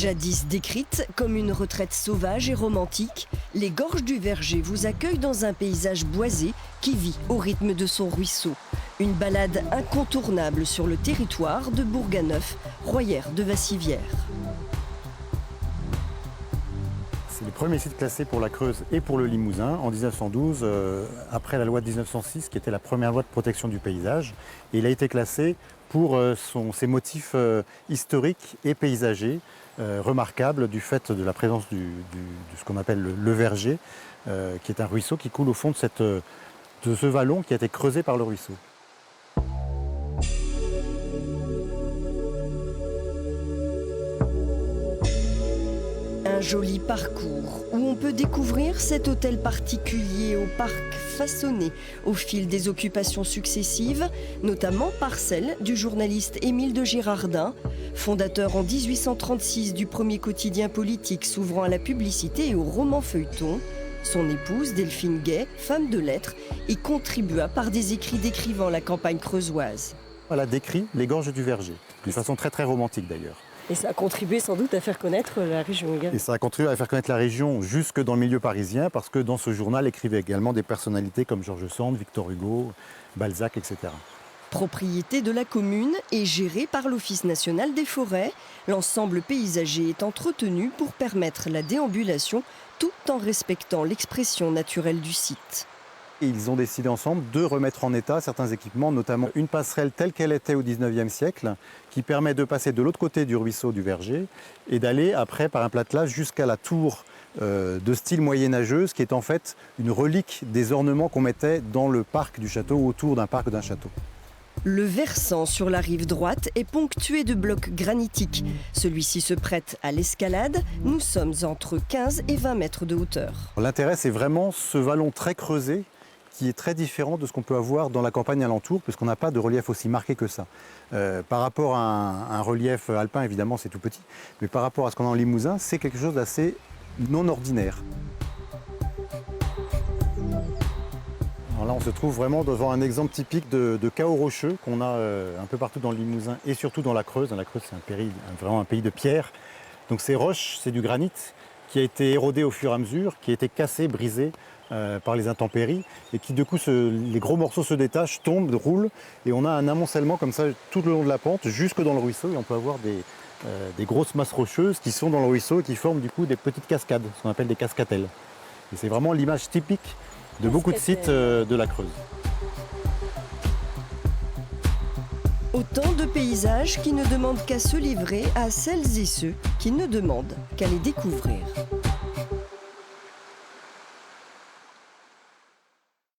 Jadis décrite comme une retraite sauvage et romantique, les gorges du Verger vous accueillent dans un paysage boisé qui vit au rythme de son ruisseau. Une balade incontournable sur le territoire de Bourganeuf, Royère de Vassivière. C'est le premier site classé pour la Creuse et pour le Limousin en 1912, après la loi de 1906 qui était la première loi de protection du paysage. Et il a été classé pour ses motifs historiques et paysagers, remarquables du fait de la présence de ce qu'on appelle le Verger, qui est un ruisseau qui coule au fond de ce vallon qui a été creusé par le ruisseau. Un joli parcours où on peut découvrir cet hôtel particulier au parc façonné au fil des occupations successives, notamment par celle du journaliste Émile de Girardin, fondateur en 1836 du premier quotidien politique s'ouvrant à la publicité et au roman feuilleton. Son épouse, Delphine Gay, femme de lettres, y contribua par des écrits décrivant la campagne creusoise. Elle a décrit les gorges du Verger, d'une façon très très romantique d'ailleurs. Et ça a contribué sans doute à faire connaître la région également. Et ça a contribué à faire connaître la région jusque dans le milieu parisien, parce que dans ce journal écrivaient également des personnalités comme George Sand, Victor Hugo, Balzac, etc. Propriété de la commune et gérée par l'Office national des forêts, l'ensemble paysager est entretenu pour permettre la déambulation tout en respectant l'expression naturelle du site. Et ils ont décidé ensemble de remettre en état certains équipements, notamment une passerelle telle qu'elle était au 19e siècle, qui permet de passer de l'autre côté du ruisseau du Verger et d'aller après par un platelage jusqu'à la tour de style moyenâgeuse, qui est en fait une relique des ornements qu'on mettait dans le parc du château, autour d'un parc d'un château. Le versant sur la rive droite est ponctué de blocs granitiques. Celui-ci se prête à l'escalade. Nous sommes entre 15 et 20 mètres de hauteur. L'intérêt, c'est vraiment ce vallon très creusé, qui est très différent de ce qu'on peut avoir dans la campagne alentour, puisqu'on n'a pas de relief aussi marqué que ça. Par rapport à un relief alpin, évidemment, c'est tout petit, mais par rapport à ce qu'on a en Limousin, c'est quelque chose d'assez non ordinaire. Alors là, on se trouve vraiment devant un exemple typique de chaos rocheux qu'on a un peu partout dans le Limousin et surtout dans la Creuse. Dans la Creuse, c'est vraiment un pays de pierre. Donc ces roches, c'est du granit qui a été érodé au fur et à mesure, qui a été cassé, brisé par les intempéries, et qui, du coup, les gros morceaux se détachent, tombent, roulent, et on a un amoncellement comme ça tout le long de la pente, jusque dans le ruisseau, et on peut avoir des grosses masses rocheuses qui sont dans le ruisseau et qui forment du coup des petites cascades, ce qu'on appelle des cascatelles. Et c'est vraiment l'image typique de beaucoup de sites de la Creuse. Autant de paysages qui ne demandent qu'à se livrer à celles et ceux qui ne demandent qu'à les découvrir.